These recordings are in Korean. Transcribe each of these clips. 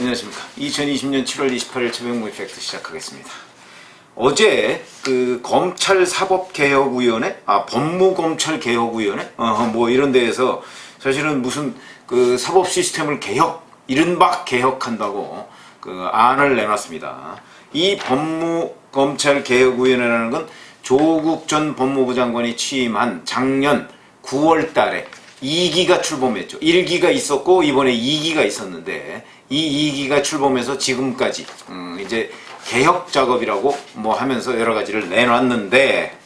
안녕하십니까. 2020년 7월 28일 최병무 이펙트 시작하겠습니다. 어제 그 검찰사법개혁위원회, 법무검찰개혁위원회, 뭐 이런 데에서 사실은 무슨 그 사법 시스템을 이른바 개혁한다고 그 안을 내놨습니다. 이 법무검찰개혁위원회라는 건 조국 전 법무부 장관이 취임한 작년 9월 달에 2기가 출범했죠. 1기가 있었고 이번에 2기가 있었는데 이 2기가 출범해서 지금까지 이제 개혁 작업이라고 뭐 하면서 여러 가지를 내놨는데,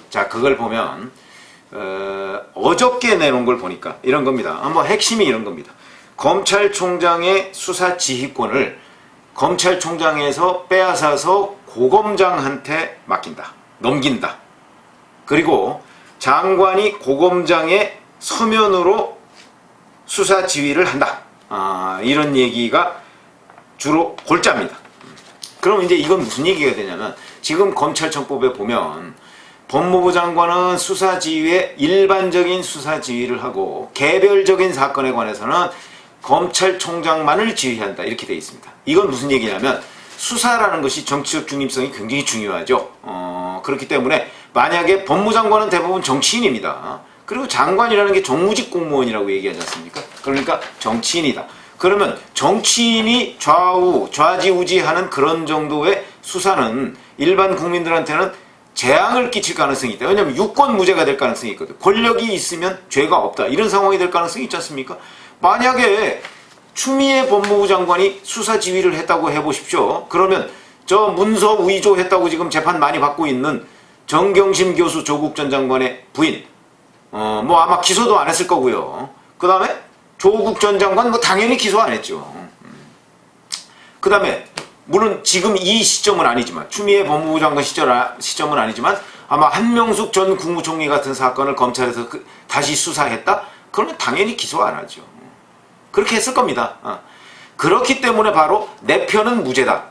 자 그걸 보면 어저께 내놓은 걸 보니까 이런 겁니다. 한번 핵심이 이런 겁니다. 검찰총장의 수사 지휘권을 검찰총장에서 빼앗아서 고검장한테 맡긴다, 넘긴다. 그리고 장관이 고검장의 서면으로 수사 지휘를 한다. 이런 얘기가 주로 골자입니다. 그럼 이제 이건 무슨 얘기가 되냐면, 지금 검찰청법에 보면 법무부 장관은 수사 지휘에 일반적인 수사 지휘를 하고 개별적인 사건에 관해서는 검찰총장만을 지휘한다, 이렇게 되어 있습니다. 이건 무슨 얘기냐면 수사라는 것이 정치적 중립성이 굉장히 중요하죠. 그렇기 때문에 만약에 법무장관은 대부분 정치인입니다. 그리고 장관이라는 게 정무직 공무원이라고 얘기하지 않습니까? 그러니까 정치인이다. 그러면 정치인이 좌지우지하는 그런 정도의 수사는 일반 국민들한테는 재앙을 끼칠 가능성이 있다. 왜냐하면 유권무죄가 될 가능성이 있거든. 권력이 있으면 죄가 없다, 이런 상황이 될 가능성이 있지 않습니까? 만약에 추미애 법무부 장관이 수사 지휘를 했다고 해보십시오. 그러면 저 문서 위조했다고 지금 재판 많이 받고 있는 정경심 교수, 조국 전 장관의 부인, 뭐 아마 기소도 안 했을 거고요. 그 다음에 조국 전 장관 뭐 당연히 기소 안 했죠. 그 다음에 물론 지금 이 시점은 아니지만, 추미애 법무부 장관 시점은 아니지만 아마 한명숙 전 국무총리 같은 사건을 검찰에서 다시 수사했다? 그러면 당연히 기소 안 하죠. 그렇게 했을 겁니다. 그렇기 때문에 바로 내 편은 무죄다,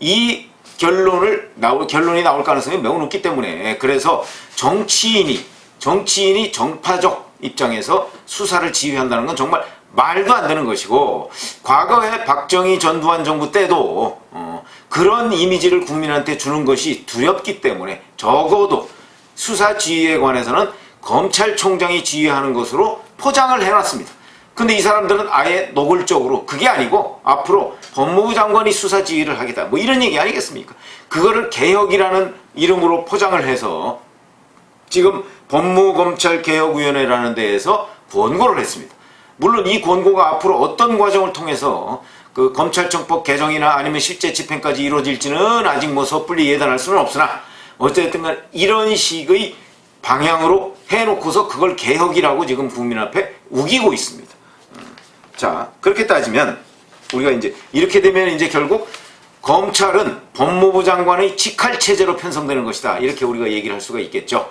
이 결론이 나올 가능성이 매우 높기 때문에, 그래서 정치인이 정파적 입장에서 수사를 지휘한다는 건 정말 말도 안 되는 것이고, 과거에 박정희 전두환 정부 때도 그런 이미지를 국민한테 주는 것이 두렵기 때문에 적어도 수사 지휘에 관해서는 검찰총장이 지휘하는 것으로 포장을 해놨습니다. 근데 이 사람들은 아예 노골적으로 그게 아니고 앞으로 법무부 장관이 수사 지휘를 하겠다, 뭐 이런 얘기 아니겠습니까? 그거를 개혁이라는 이름으로 포장을 해서 지금 법무검찰개혁위원회라는 데에서 권고를 했습니다. 물론 이 권고가 앞으로 어떤 과정을 통해서 그 검찰청법 개정이나 아니면 실제 집행까지 이루어질지는 아직 뭐 섣불리 예단할 수는 없으나, 어쨌든 간 이런 식의 방향으로 해놓고서 그걸 개혁이라고 지금 국민 앞에 우기고 있습니다. 자, 그렇게 따지면 우리가 이제 이렇게 되면 이제 결국 검찰은 법무부 장관의 직할체제로 편성되는 것이다, 이렇게 우리가 얘기를 할 수가 있겠죠.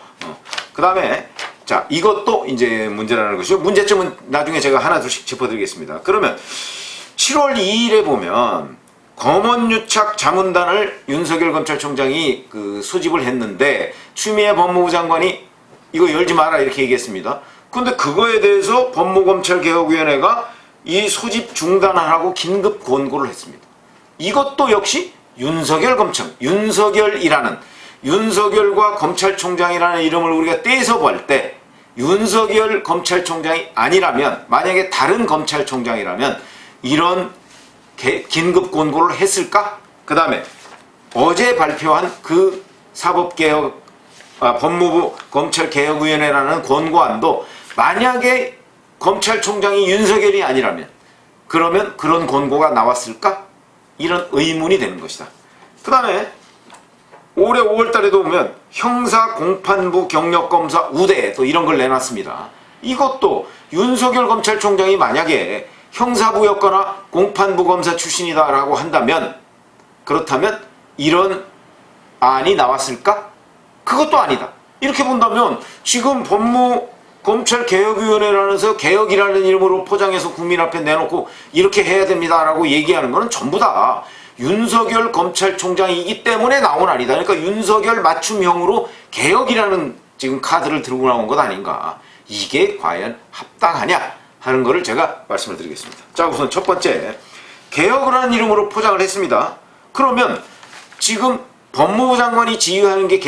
그 다음에 자, 이것도 이제 문제라는 것이고, 문제점은 나중에 제가 하나 둘씩 짚어드리겠습니다. 그러면 7월 2일에 보면 검언유착 자문단을 윤석열 검찰총장이 소집을 했는데 추미애 법무부 장관이 이거 열지 마라, 이렇게 얘기했습니다. 근데 그거에 대해서 법무검찰개혁위원회가 이 소집 중단하라고 긴급 권고를 했습니다. 이것도 역시 윤석열과 검찰총장이라는 이름을 우리가 떼서 볼 때, 윤석열 검찰총장이 아니라면, 만약에 다른 검찰총장이라면 이런 긴급 권고를 했을까? 그 다음에 어제 발표한 그 법무부 검찰개혁위원회라는 권고안도 만약에 검찰총장이 윤석열이 아니라면 그러면 그런 권고가 나왔을까? 이런 의문이 되는 것이다. 그 다음에 올해 5월달에도 보면 형사공판부 경력검사 우대, 또 이런 걸 내놨습니다. 이것도 윤석열 검찰총장이 만약에 형사부였거나 공판부 검사 출신이다라고 한다면, 그렇다면 이런 안이 나왔을까? 그것도 아니다. 이렇게 본다면 지금 법무검찰개혁위원회라면서 개혁이라는 이름으로 포장해서 국민 앞에 내놓고 이렇게 해야 됩니다라고 얘기하는 거는 전부 다 윤석열 검찰총장이기 때문에 나온 아니다. 그러니까 윤석열 맞춤형으로 개혁이라는 지금 카드를 들고 나온 것 아닌가. 이게 과연 합당하냐 하는 거를 제가 말씀을 드리겠습니다. 자, 우선 첫 번째, 개혁을 하는 이름으로 포장을 했습니다. 그러면 지금 법무부 장관이 지휘하는 게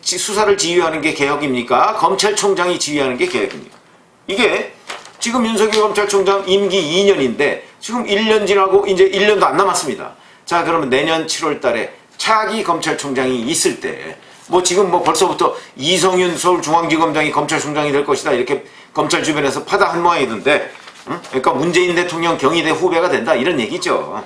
수사를 지휘하는 게 개혁입니까? 검찰총장이 지휘하는 게 개혁입니까? 이게 지금 윤석열 검찰총장 임기 2년인데 지금 1년 지나고 이제 1년도 안 남았습니다. 자, 그러면 내년 7월 달에 차기 검찰총장이 있을 때 뭐 지금 뭐 벌써부터 이성윤 서울중앙지검장이 검찰총장이 될 것이다 이렇게 검찰 주변에서 파다한 모양이던데, 그러니까 문재인 대통령 경희대 후배가 된다 이런 얘기죠.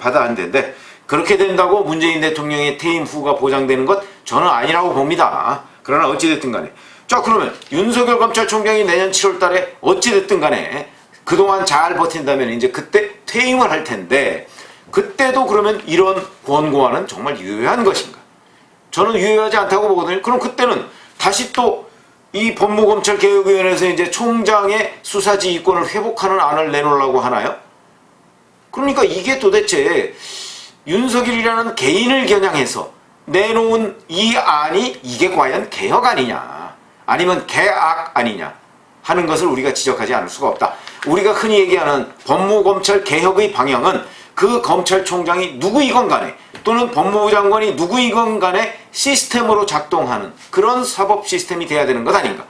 파다한데인데 그렇게 된다고 문재인 대통령의 퇴임 후가 보장되는 것 저는 아니라고 봅니다. 그러나 어찌됐든 간에, 자, 그러면 윤석열 검찰총장이 내년 7월 달에 어찌됐든 간에 그동안 잘 버틴다면 이제 그때 퇴임을 할 텐데, 그때도 그러면 이런 권고안은 정말 유효한 것인가? 저는 유효하지 않다고 보거든요. 그럼 그때는 다시 또 이 법무검찰개혁위원회에서 이제 총장의 수사지휘권을 회복하는 안을 내놓으려고 하나요? 그러니까 이게 도대체 윤석열이라는 개인을 겨냥해서 내놓은 이 안이 이게 과연 개혁 아니냐 아니면 개악 아니냐 하는 것을 우리가 지적하지 않을 수가 없다. 우리가 흔히 얘기하는 법무검찰 개혁의 방향은 그 검찰총장이 누구이건 간에 또는 법무부 장관이 누구이건 간에 시스템으로 작동하는 그런 사법 시스템이 돼야 되는 것 아닌가.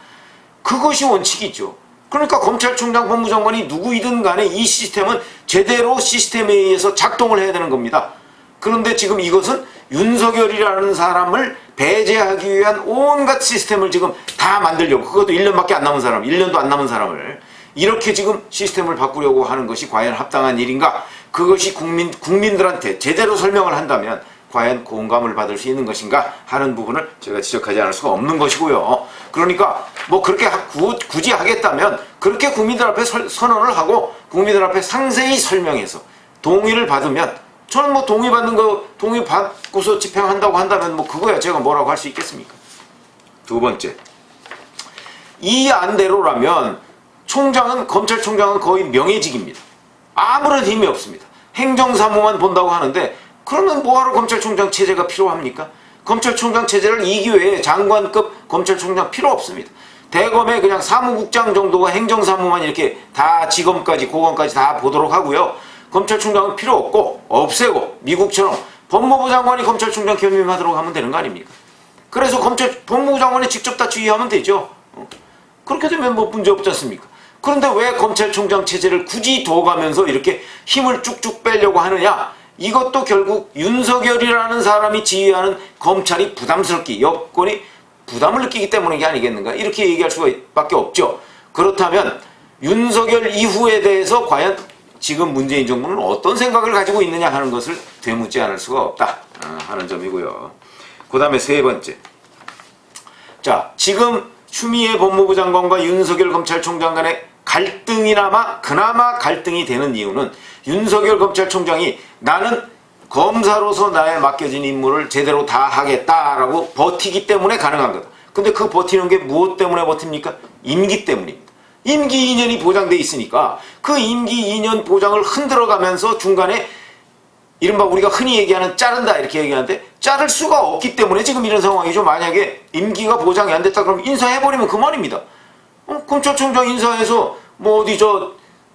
그것이 원칙이죠. 그러니까 검찰총장 법무장관이 누구이든 간에 이 시스템은 제대로 시스템에 의해서 작동을 해야 되는 겁니다. 그런데 지금 이것은 윤석열이라는 사람을 배제하기 위한 온갖 시스템을 지금 다 만들려고, 그것도 1년밖에 안 남은 사람, 1년도 안 남은 사람을 이렇게 지금 시스템을 바꾸려고 하는 것이 과연 합당한 일인가? 그것이 국민들한테 제대로 설명을 한다면 과연 공감을 받을 수 있는 것인가 하는 부분을 제가 지적하지 않을 수가 없는 것이고요. 그러니까 뭐 그렇게 굳이 하겠다면 그렇게 국민들 앞에 선언을 하고 국민들 앞에 상세히 설명해서 동의를 받으면, 저는 뭐 동의 받고서 집행한다고 한다면 뭐 그거야 제가 뭐라고 할 수 있겠습니까? 두 번째, 이 안대로라면 검찰총장은 거의 명예직입니다. 아무런 힘이 없습니다. 행정사무만 본다고 하는데, 그러면 뭐하러 검찰총장 체제가 필요합니까? 검찰총장 체제를 이기 위해 장관급 검찰총장 필요 없습니다. 대검에 그냥 사무국장 정도가 행정사무만 이렇게 다 지검까지 고검까지 다 보도록 하고요. 검찰총장은 필요 없고 없애고 미국처럼 법무부 장관이 검찰총장 겸임하도록 하면 되는 거 아닙니까? 그래서 법무부 장관이 직접 다 지휘하면 되죠. 그렇게 되면 뭐 문제 없지 않습니까? 그런데 왜 검찰총장 체제를 굳이 둬가면서 이렇게 힘을 쭉쭉 빼려고 하느냐? 이것도 결국 윤석열이라는 사람이 지휘하는 검찰이 여권이 부담을 느끼기 때문인 게 아니겠는가? 이렇게 얘기할 수밖에 없죠. 그렇다면 윤석열 이후에 대해서 과연 지금 문재인 정부는 어떤 생각을 가지고 있느냐 하는 것을 되묻지 않을 수가 없다 하는 점이고요. 그 다음에 세 번째, 자, 지금 추미애 법무부 장관과 윤석열 검찰총장 간의 그나마 갈등이 되는 이유는 윤석열 검찰총장이 나는 검사로서 나에 맡겨진 임무를 제대로 다 하겠다라고 버티기 때문에 가능한 거다. 근데 그 버티는 게 무엇 때문에 버팁니까? 임기 때문입니다. 임기 2년이 보장돼 있으니까 그 임기 2년 보장을 흔들어가면서 중간에 이른바 우리가 흔히 얘기하는 자른다 이렇게 얘기하는데, 자를 수가 없기 때문에 지금 이런 상황이죠. 만약에 임기가 보장이 안 됐다 그러면 인사해버리면 그만입니다. 검찰총장 인사해서 뭐 어디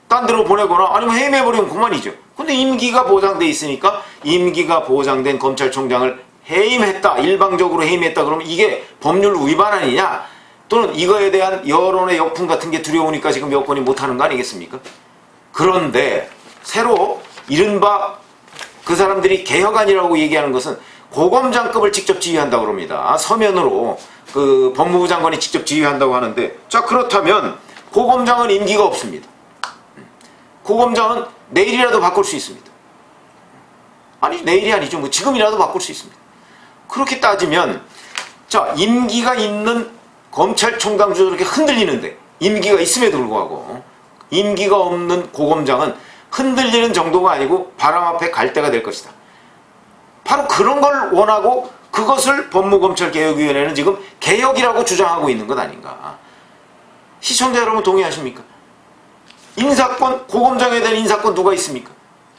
딴 데로 보내거나 아니면 해임해버리면 그만이죠. 근데 임기가 보장돼 있으니까 임기가 보장된 검찰총장을 해임했다, 일방적으로 해임했다 그러면 이게 법률 위반 아니냐, 또는 이거에 대한 여론의 역풍 같은 게 두려우니까 지금 여권이 못하는 거 아니겠습니까? 그런데 새로 이른바 그 사람들이 개혁안이라고 얘기하는 것은 고검장급을 직접 지휘한다고 합니다. 서면으로 그 법무부 장관이 직접 지휘한다고 하는데, 자, 그렇다면 고검장은 임기가 없습니다. 고검장은 내일이라도 바꿀 수 있습니다. 아니, 내일이 아니죠. 뭐 지금이라도 바꿀 수 있습니다. 그렇게 따지면, 자, 임기가 있는 검찰총장도 저렇게 흔들리는데, 임기가 있음에도 불구하고 임기가 없는 고검장은 흔들리는 정도가 아니고 바람 앞에 갈 때가 될 것이다. 바로 그런 걸 원하고 그것을 법무검찰개혁위원회는 지금 개혁이라고 주장하고 있는 것 아닌가. 시청자 여러분 동의하십니까? 인사권, 고검장에 대한 인사권 누가 있습니까?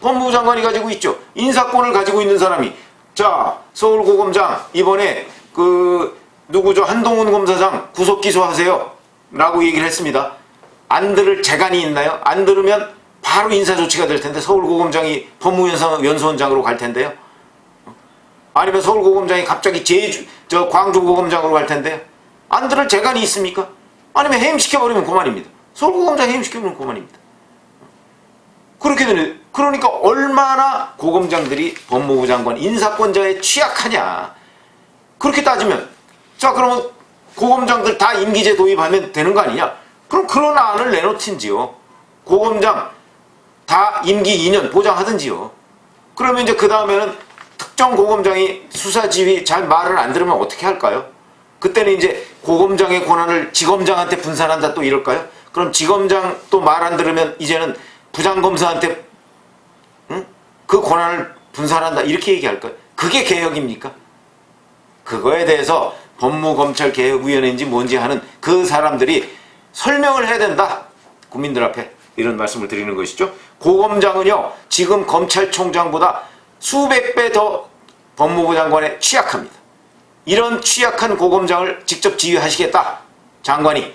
법무부 장관이 가지고 있죠. 인사권을 가지고 있는 사람이, 자, 서울고검장 이번에 누구죠? 한동훈 검사장 구속 기소하세요 라고 얘기를 했습니다. 안 들을 재간이 있나요? 안 들으면 바로 인사조치가 될 텐데 서울고검장이 법무연수원장으로 갈 텐데요. 아니면 서울고검장이 갑자기 광주고검장으로 갈 텐데요. 안 들을 재간이 있습니까? 아니면 해임시켜버리면 그만입니다. 서울고검장 해임시켜버리면 그만입니다. 그렇게 되는, 그러니까 얼마나 고검장들이 법무부 장관 인사권자에 취약하냐. 그렇게 따지면, 자, 그러면 고검장들 다 임기제 도입하면 되는 거 아니냐? 그럼 그런 안을 내놓든지요. 고검장 다 임기 2년 보장하든지요. 그러면 이제 그 다음에는 특정 고검장이 수사지휘 잘 말을 안 들으면 어떻게 할까요? 그때는 이제 고검장의 권한을 지검장한테 분산한다 또 이럴까요? 그럼 지검장 또 말 안 들으면 이제는 부장검사한테 그 권한을 분산한다 이렇게 얘기할까요? 그게 개혁입니까? 그거에 대해서 법무검찰개혁위원회인지 뭔지 하는 그 사람들이 설명을 해야 된다. 국민들 앞에 이런 말씀을 드리는 것이죠. 고검장은요 지금 검찰총장보다 수백 배 더 법무부 장관에 취약합니다. 이런 취약한 고검장을 직접 지휘하시겠다 장관이,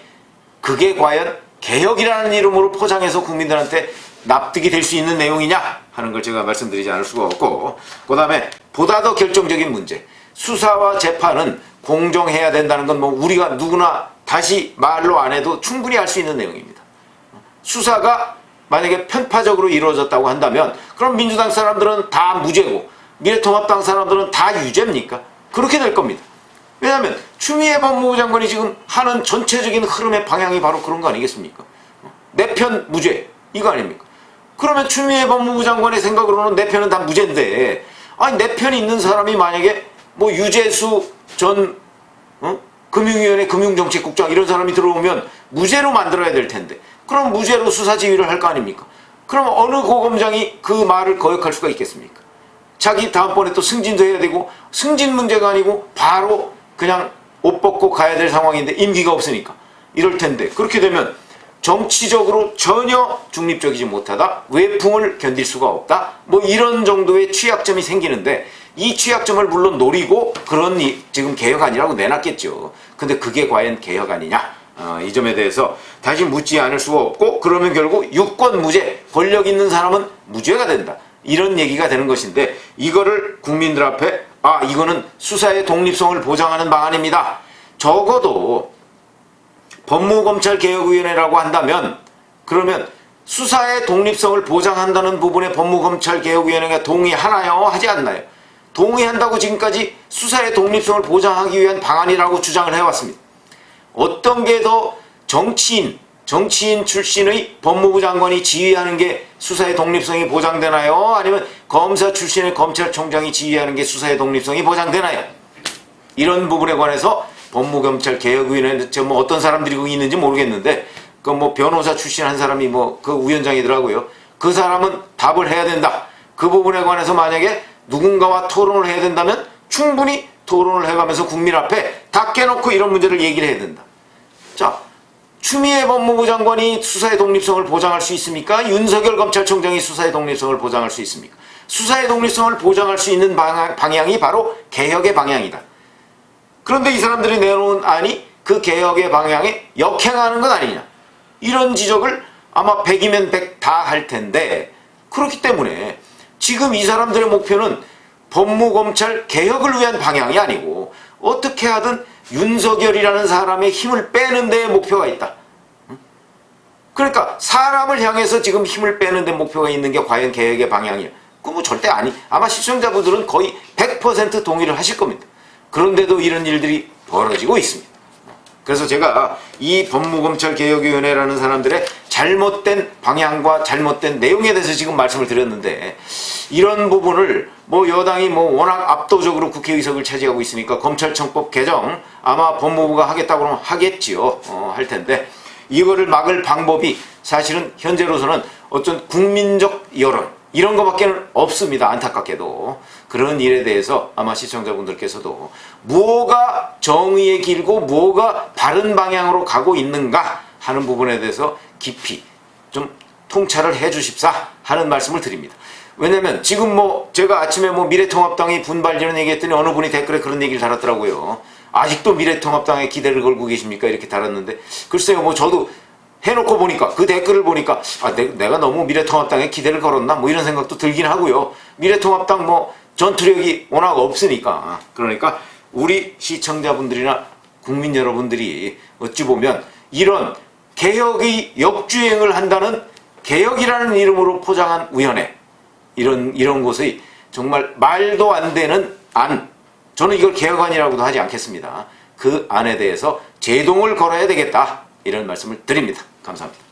그게 과연 개혁이라는 이름으로 포장해서 국민들한테 납득이 될 수 있는 내용이냐 하는 걸 제가 말씀드리지 않을 수가 없고, 그 다음에 보다 더 결정적인 문제, 수사와 재판은 공정해야 된다는 건 뭐 우리가 누구나 다시 말로 안 해도 충분히 알 수 있는 내용입니다. 수사가 만약에 편파적으로 이루어졌다고 한다면 그럼 민주당 사람들은 다 무죄고 미래통합당 사람들은 다 유죄입니까? 그렇게 될 겁니다. 왜냐하면 추미애 법무부 장관이 지금 하는 전체적인 흐름의 방향이 바로 그런 거 아니겠습니까? 내 편 무죄 이거 아닙니까? 그러면 추미애 법무부 장관의 생각으로는 내 편은 다 무죄인데, 아니 내 편이 있는 사람이 만약에 뭐 유재수 전 금융위원회 금융정책국장 이런 사람이 들어오면 무죄로 만들어야 될 텐데, 그럼 무죄로 수사지휘를 할 거 아닙니까? 그럼 어느 고검장이 그 말을 거역할 수가 있겠습니까? 자기 다음번에 또 승진도 해야 되고, 승진 문제가 아니고 바로 그냥 옷 벗고 가야 될 상황인데 임기가 없으니까 이럴 텐데, 그렇게 되면 정치적으로 전혀 중립적이지 못하다, 외풍을 견딜 수가 없다, 뭐 이런 정도의 취약점이 생기는데, 이 취약점을 물론 노리고 그런 지금 개혁안이라고 내놨겠죠. 근데 그게 과연 개혁안이냐? 이 점에 대해서 다시 묻지 않을 수가 없고, 그러면 결국 유권 무죄, 권력 있는 사람은 무죄가 된다, 이런 얘기가 되는 것인데, 이거를 국민들 앞에 이거는 수사의 독립성을 보장하는 방안입니다, 적어도 법무검찰개혁위원회라고 한다면 그러면 수사의 독립성을 보장한다는 부분에 법무검찰개혁위원회가 동의하나요? 하지 않나요? 동의한다고 지금까지 수사의 독립성을 보장하기 위한 방안이라고 주장을 해왔습니다. 어떤 게 더 정치인 출신의 법무부 장관이 지휘하는 게 수사의 독립성이 보장되나요? 아니면 검사 출신의 검찰총장이 지휘하는 게 수사의 독립성이 보장되나요? 이런 부분에 관해서 법무검찰개혁위원회 뭐 어떤 사람들이 거기 있는지 모르겠는데, 그 뭐 변호사 출신 한 사람이 뭐 그 위원장이더라고요. 그 사람은 답을 해야 된다. 그 부분에 관해서 만약에 누군가와 토론을 해야 된다면 충분히 토론을 해가면서 국민 앞에 다 깨놓고 이런 문제를 얘기를 해야 된다. 자, 추미애 법무부 장관이 수사의 독립성을 보장할 수 있습니까? 윤석열 검찰총장이 수사의 독립성을 보장할 수 있습니까? 수사의 독립성을 보장할 수 있는 방향이 바로 개혁의 방향이다. 그런데 이 사람들이 내놓은 안이 그 개혁의 방향에 역행하는 건 아니냐, 이런 지적을 아마 100이면 100 다 할 텐데, 그렇기 때문에 지금 이 사람들의 목표는 법무검찰 개혁을 위한 방향이 아니고 어떻게 하든 윤석열이라는 사람의 힘을 빼는 데에 목표가 있다. 그러니까 사람을 향해서 지금 힘을 빼는 데 목표가 있는 게 과연 개혁의 방향이야? 그거 뭐 절대 아니. 아마 시청자분들은 거의 100% 동의를 하실 겁니다. 그런데도 이런 일들이 벌어지고 있습니다. 그래서 제가 이 법무검찰개혁위원회라는 사람들의 잘못된 방향과 잘못된 내용에 대해서 지금 말씀을 드렸는데, 이런 부분을 뭐 여당이 뭐 워낙 압도적으로 국회의석을 차지하고 있으니까 검찰청법 개정 아마 법무부가 하겠다고 그러면 하겠지요. 할 텐데, 이거를 막을 방법이 사실은 현재로서는 어떤 국민적 여론 이런 거밖에는 없습니다. 안타깝게도. 그런 일에 대해서 아마 시청자분들께서도 뭐가 정의의 길고 뭐가 바른 방향으로 가고 있는가 하는 부분에 대해서 깊이 좀 통찰을 해 주십사 하는 말씀을 드립니다. 왜냐면 지금 뭐 제가 아침에 뭐 미래통합당이 분발 이런 얘기했더니 어느 분이 댓글에 그런 얘기를 달았더라고요. 아직도 미래통합당에 기대를 걸고 계십니까? 이렇게 달았는데, 글쎄요, 뭐 저도 해놓고 보니까 그 댓글을 보니까 내가 너무 미래통합당에 기대를 걸었나 뭐 이런 생각도 들긴 하고요. 미래통합당 뭐 전투력이 워낙 없으니까. 그러니까 우리 시청자분들이나 국민 여러분들이 어찌 보면 이런 개혁의 역주행을 한다는 개혁이라는 이름으로 포장한 위원회, 이런 곳의 정말 말도 안 되는 안, 저는 이걸 개혁안이라고도 하지 않겠습니다. 그 안에 대해서 제동을 걸어야 되겠다, 이런 말씀을 드립니다. 감사합니다.